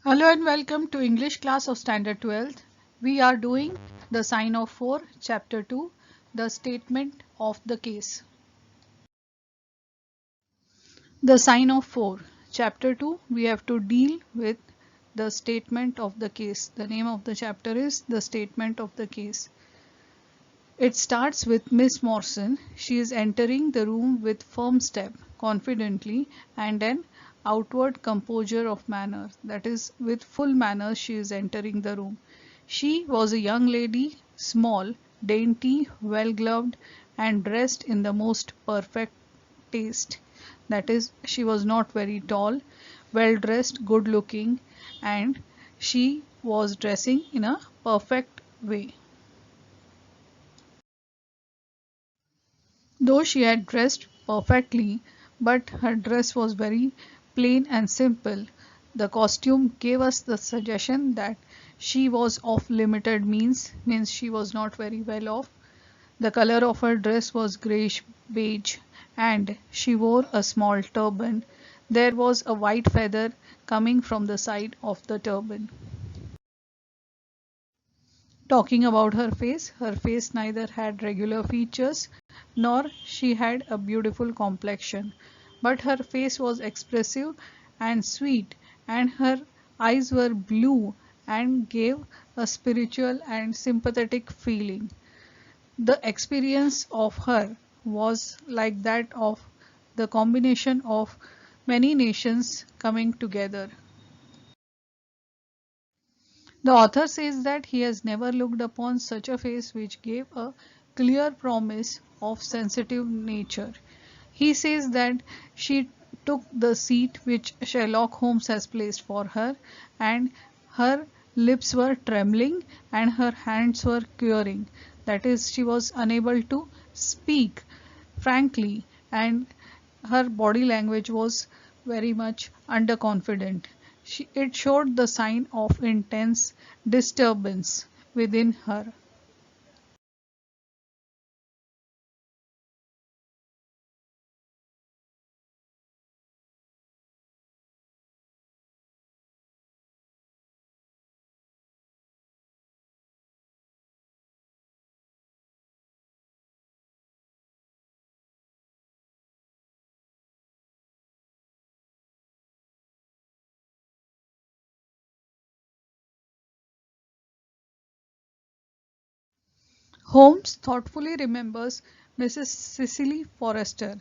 Hello and welcome to English class of Standard 12th. We are doing the sign of 4, chapter 2, the statement of the case. The sign of 4, chapter 2, we have to deal with the statement of the case. The name of the chapter is the statement of the case. It starts with Miss Morrison. She is entering the room with firm step, confidently, and an outward composure of manner. That is, with full manners she is entering the room. She was a young lady, small, dainty, well gloved, and dressed in the most perfect taste. That is, she was not very tall, well dressed, good looking, and she was dressing in a perfect way. Though she had dressed perfectly, but her dress was very plain and simple. The costume gave us the suggestion that she was of limited means she was not very well off. The color of her dress was grayish beige and she wore a small turban. There was a white feather coming from the side of the turban. Talking about her face neither had regular features nor she had a beautiful complexion, but her face was expressive and sweet, and her eyes were blue and gave a spiritual and sympathetic feeling. The experience of her was like that of the combination of many nations coming together. The author says that he has never looked upon such a face which gave a clear promise of sensitive nature. He says that she took the seat which Sherlock Holmes has placed for her, and her lips were trembling and her hands were quivering. That is, she was unable to speak frankly, and her body language was very much underconfident. It showed the sign of intense disturbance within her. Holmes thoughtfully remembers Mrs. Cecily Forrester,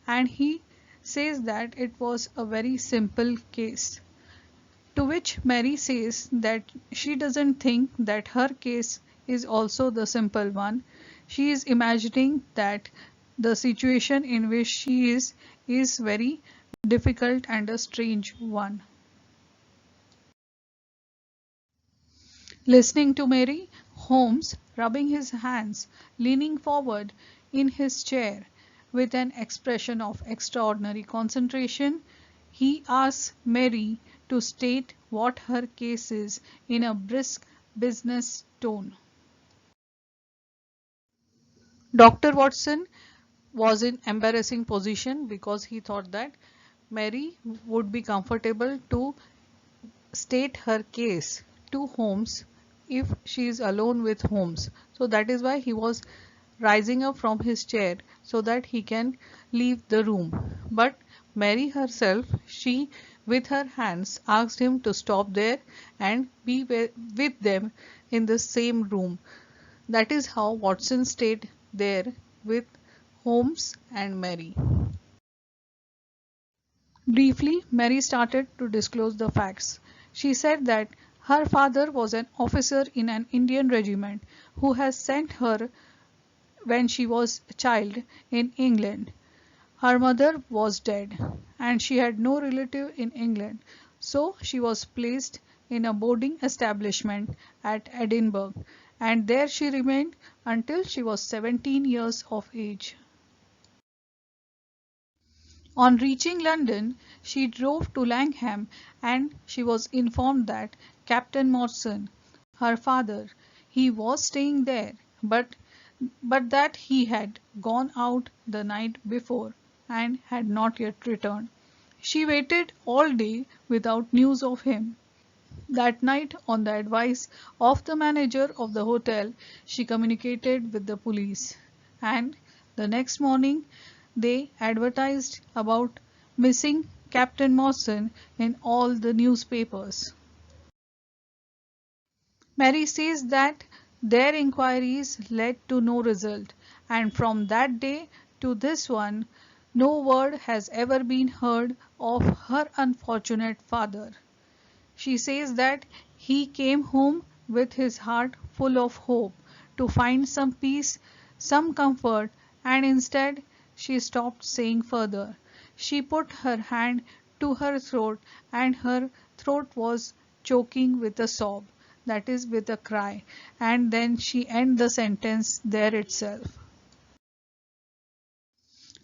and he says that it was a very simple case. To which Mary says that she doesn't think that her case is also the simple one. She is imagining that the situation in which she is very difficult and a strange one. Listening to Mary, Holmes, rubbing his hands, leaning forward in his chair with an expression of extraordinary concentration, he asks Mary to state what her case is in a brisk business tone. Dr. Watson was in embarrassing position because he thought that Mary would be comfortable to state her case to Holmes if she is alone with Holmes. So that is why he was rising up from his chair so that he can leave the room. But Mary herself, she with her hands asked him to stop there and be with them in the same room. That is how Watson stayed there with Holmes and Mary. Briefly, Mary started to disclose the facts. She said that her father was an officer in an Indian regiment who has sent her when she was a child in England. Her mother was dead and she had no relative in England, so she was placed in a boarding establishment at Edinburgh, and there she remained until she was 17 years of age. On reaching London, she drove to Langham and she was informed that Captain Morrison, her father, he was staying there, but that he had gone out the night before and had not yet returned. She waited all day without news of him. That night, on the advice of the manager of the hotel, she communicated with the police, and the next morning they advertised about missing Captain Mawson in all the newspapers. Mary says that their inquiries led to no result, and from that day to this one, no word has ever been heard of her unfortunate father. She says that he came home with his heart full of hope to find some peace, some comfort, and instead she stopped saying further. She put her hand to her throat, and her throat was choking with a sob, that is, with a cry, and then she ended the sentence there itself.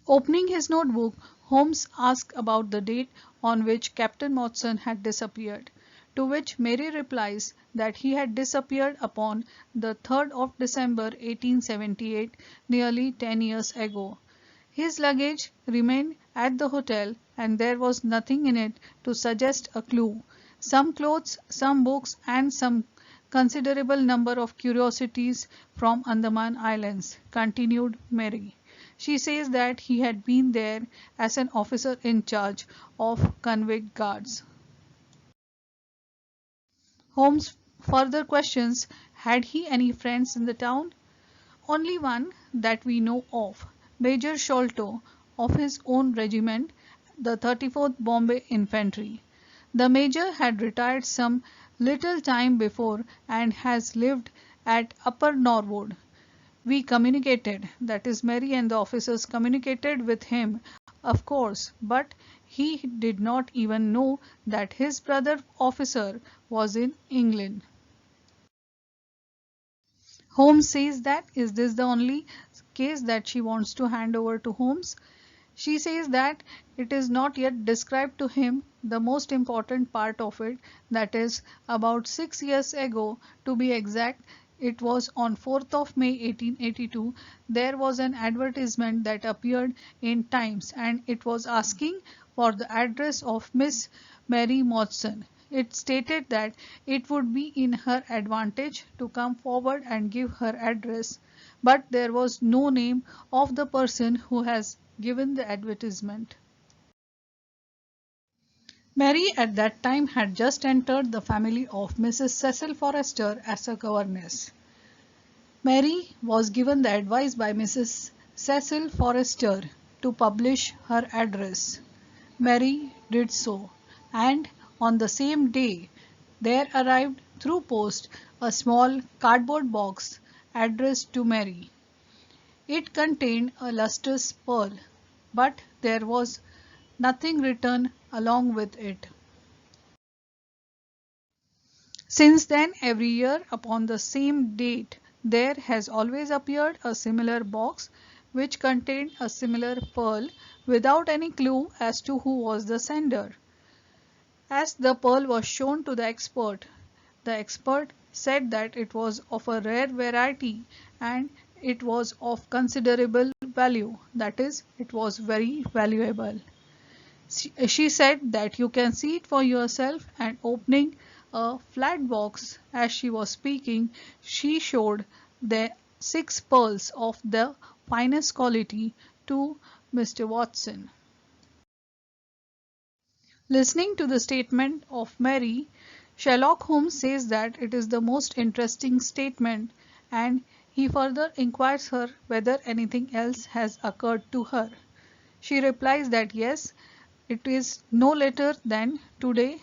Opening his notebook, Holmes asked about the date on which Captain Watson had disappeared, to which Mary replies that he had disappeared upon the 3rd of December 1878, nearly 10 years ago. His luggage remained at the hotel and there was nothing in it to suggest a clue. Some clothes, some books, and some considerable number of curiosities from Andaman Islands, continued Mary. She says that he had been there as an officer in charge of convict guards. Holmes further questions, had he any friends in the town? Only one that we know of, Major Sholto, of his own regiment, the 34th Bombay Infantry. The major had retired some little time before and has lived at Upper Norwood. We communicated, that is, Mary and the officers communicated with him, of course, but he did not even know that his brother officer was in England. Holmes says that is this the only case that she wants to hand over to Holmes? She says that it is not yet described to him the most important part of it, that is, about 6 years ago, to be exact, it was on 4th of May 1882, there was an advertisement that appeared in Times and it was asking for the address of Miss Mary Mawson. It stated that it would be in her advantage to come forward and give her address, but there was no name of the person who has given the advertisement. Mary at that time had just entered the family of Mrs. Cecil Forrester as a governess. Mary was given the advice by Mrs. Cecil Forrester to publish her address. Mary did so, and on the same day there arrived through post a small cardboard box addressed to Mary. It contained a lustrous pearl, but there was nothing written along with it. Since then, every year upon the same date, there has always appeared a similar box which contained a similar pearl without any clue as to who was the sender. As the pearl was shown to the expert said that it was of a rare variety and it was of considerable value, that is, it was very valuable. She said that you can see it for yourself, and opening a flat box as she was speaking, she showed the 6 pearls of the finest quality to Mr. Watson. Listening to the statement of Mary, Sherlock Holmes says that it is the most interesting statement, and he further inquires her whether anything else has occurred to her. She replies that yes, it is no later than today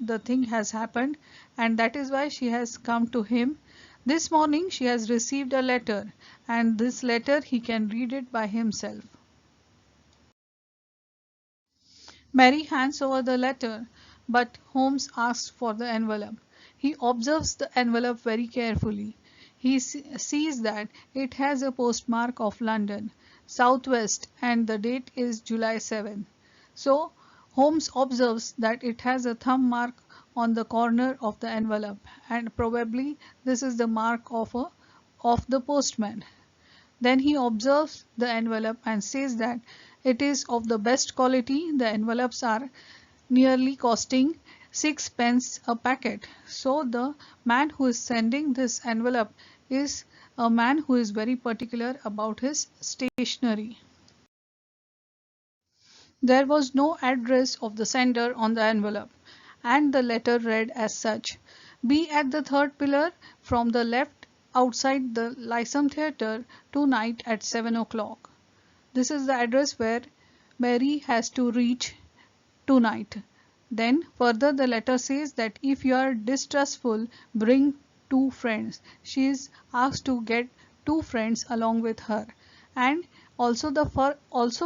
the thing has happened, and that is why she has come to him. This morning she has received a letter, and this letter he can read it by himself. Mary hands over the letter, but Holmes asks for the envelope. He observes the envelope very carefully. He sees that it has a postmark of London, southwest, and the date is July 7th. So Holmes observes that it has a thumb mark on the corner of the envelope, and probably this is the mark of the postman. Then he observes the envelope and says that it is of the best quality. The envelopes are nearly costing 6 pence a packet. So the man who is sending this envelope is a man who is very particular about his stationery. There was no address of the sender on the envelope, and the letter read as such: Be at the third pillar from the left outside the Lyceum Theatre tonight at 7 o'clock. This is the address where Mary has to reach tonight. Then further the letter says that if you are distrustful, bring 2 friends. She is asked to get 2 friends along with her. And also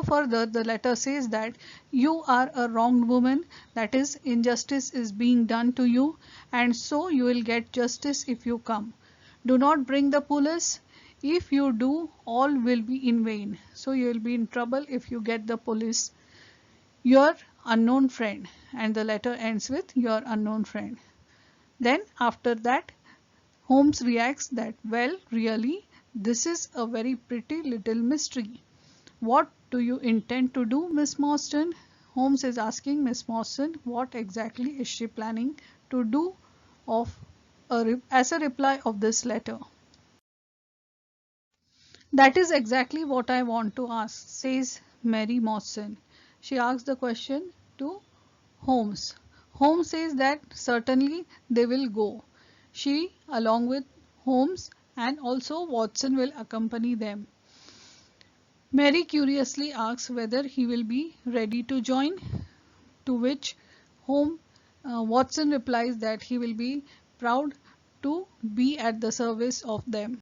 further the letter says that you are a wronged woman, that is, injustice is being done to you, and so you will get justice if you come. Do not bring the police. If you do, all will be in vain. So you will be in trouble if you get the police. Your unknown friend. And the letter ends with your unknown friend. Then after that, Holmes reacts that, well, really, this is a very pretty little mystery. What do you intend to do, Miss Morstan? Holmes is asking Miss Morstan what exactly is she planning to do as a reply of this letter. That is exactly what I want to ask, says Mary Morstan. She asks the question to Holmes. Holmes says that certainly they will go. She, along with Holmes, and also Watson, will accompany them. Mary curiously asks whether he will be ready to join, to which Watson replies that he will be proud to be at the service of them.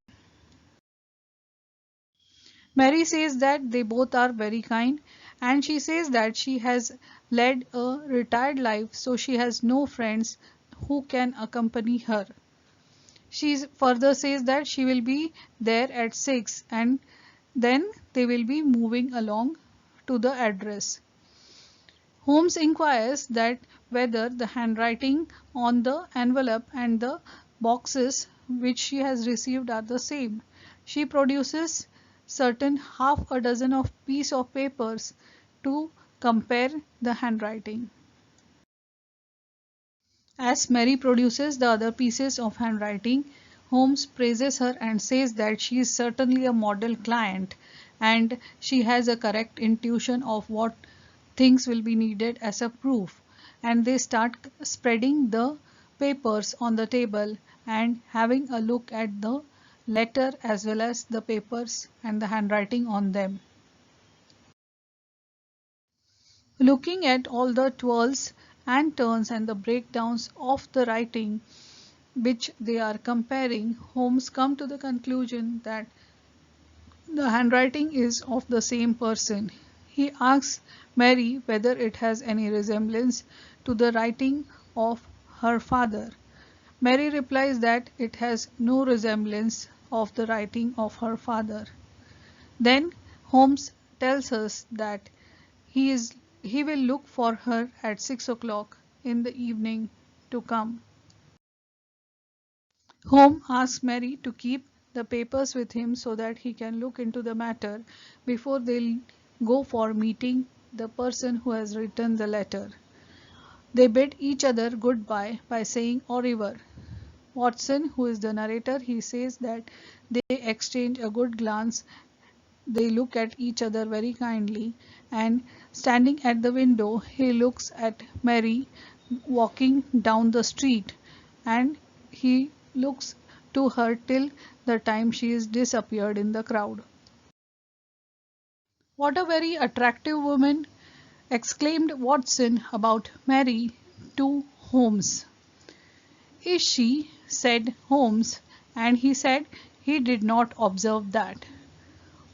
Mary says that they both are very kind, and she says that she has led a retired life, so she has no friends who can accompany her. She further says that she will be there at 6 and then they will be moving along to the address. Holmes inquires that whether the handwriting on the envelope and the boxes which she has received are the same. She produces certain half a dozen of piece of papers to compare the handwriting. As Mary produces the other pieces of handwriting, Holmes praises her and says that she is certainly a model client and she has a correct intuition of what things will be needed as a proof. And they start spreading the papers on the table and having a look at the letter as well as the papers and the handwriting on them. Looking at all the twirls and turns and the breakdowns of the writing which they are comparing, Holmes comes to the conclusion that the handwriting is of the same person. He asks Mary whether it has any resemblance to the writing of her father. Mary replies that it has no resemblance of the writing of her father. Then Holmes tells us that he will look for her at 6 o'clock in the evening to come. Holmes asks Mary to keep the papers with him so that he can look into the matter before they'll go for meeting the person who has written the letter. They bid each other goodbye by saying au revoir. Watson, who is the narrator, he says that they exchange a good glance. They look at each other very kindly, and standing at the window, he looks at Mary walking down the street, and he looks to her till the time she is disappeared in the crowd. What a very attractive woman, exclaimed Watson about Mary to Holmes. Is she? Said Holmes, and he said he did not observe that.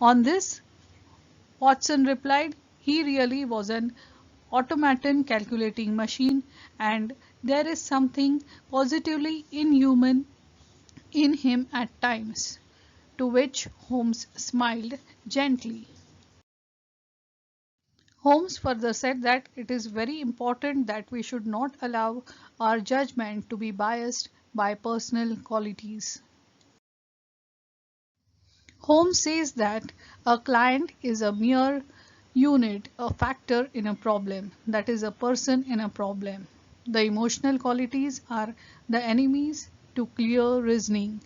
On this, Watson replied, he really was an automaton calculating machine, and there is something positively inhuman in him at times. To which Holmes smiled gently. Holmes further said that it is very important that we should not allow our judgment to be biased by personal qualities. Holmes says that a client is a mere unit, a factor in a problem, that is, a person in a problem. The emotional qualities are the enemies to clear reasoning.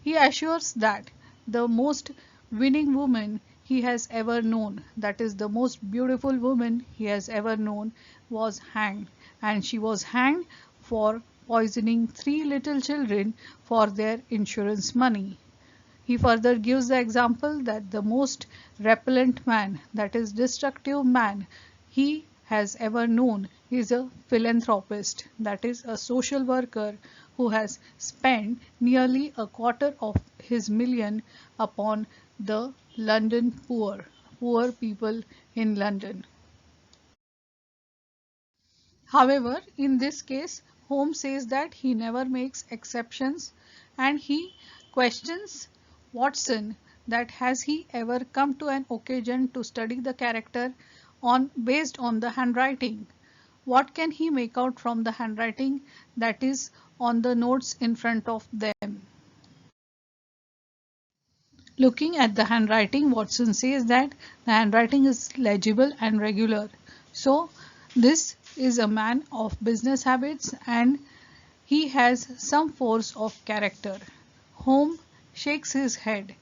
He assures that the most winning woman he has ever known, that is, the most beautiful woman he has ever known, was hanged, and she was hanged for poisoning three little children for their insurance money. He further gives the example that the most repellent man, that is, destructive man, he has ever known is a philanthropist, that is, a social worker who has spent nearly a quarter of his million upon the London poor people in London. However, in this case, Holmes says that he never makes exceptions, and he questions Watson that has he ever come to an occasion to study the character based on the handwriting. What can he make out from the handwriting that is on the notes in front of them? Looking at the handwriting, Watson says that the handwriting is legible and regular. So this is a man of business habits and he has some force of character. Holmes shakes his head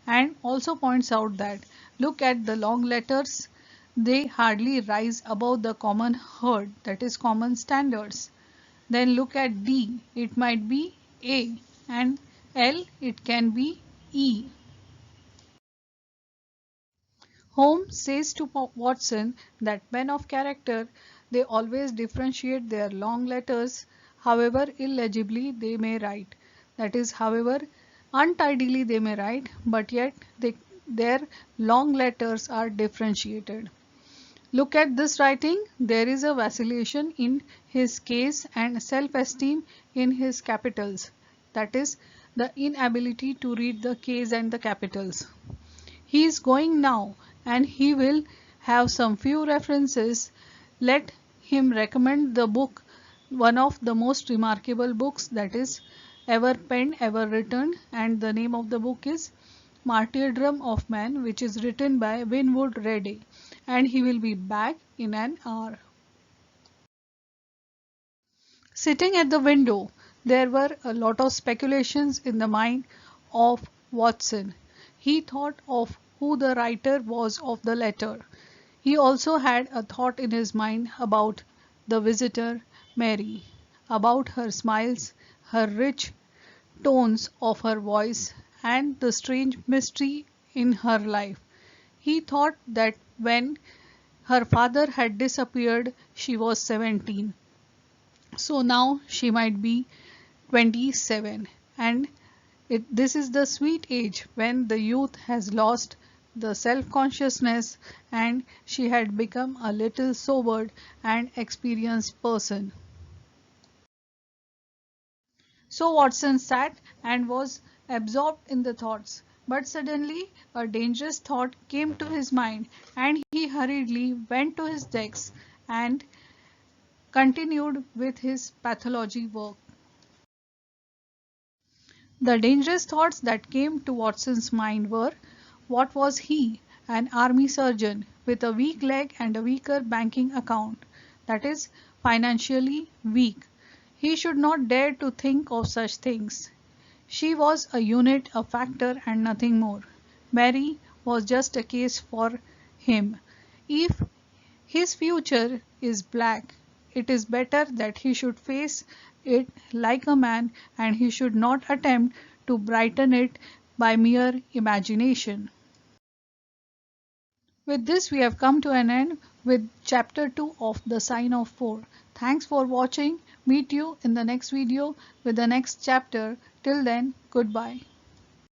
and also points out that look at the long letters, they hardly rise above the common herd, that is common standards. Then look at D, it might be A, and L, it can be E. Holmes says to Watson that men of character, they always differentiate their long letters, however illegibly they may write. That is, however untidily they may write, but yet their long letters are differentiated. Look at this writing. There is a vacillation in his case and self-esteem in his capitals. That is, the inability to read the case and the capitals. He is going now and he will have some few references. Let him recommend the book, one of the most remarkable books that is ever penned, ever written, and the name of the book is Martyrdom of Man, which is written by Winwood Reade, and he will be back in an hour. Sitting at the window, there were a lot of speculations in the mind of Watson. He thought of who the writer was of the letter. He also had a thought in his mind about the visitor, Mary, about her smiles, her rich tones of her voice, and the strange mystery in her life. He thought that when her father had disappeared, she was 17. So now she might be 27, and this is the sweet age when the youth has lost the self-consciousness and she had become a little sobered and experienced person. So Watson sat and was absorbed in the thoughts, but suddenly a dangerous thought came to his mind and he hurriedly went to his desk and continued with his pathology work. The dangerous thoughts that came to Watson's mind were, what was he, an army surgeon with a weak leg and a weaker banking account, that is, financially weak. He should not dare to think of such things. She was a unit, a factor, and nothing more. Mary was just a case for him. If his future is black, it is better that he should face it like a man and he should not attempt to brighten it by mere imagination. With this, we have come to an end with chapter 2 of The Sign of 4. Thanks for watching. Meet you in the next video with the next chapter. Till then, goodbye.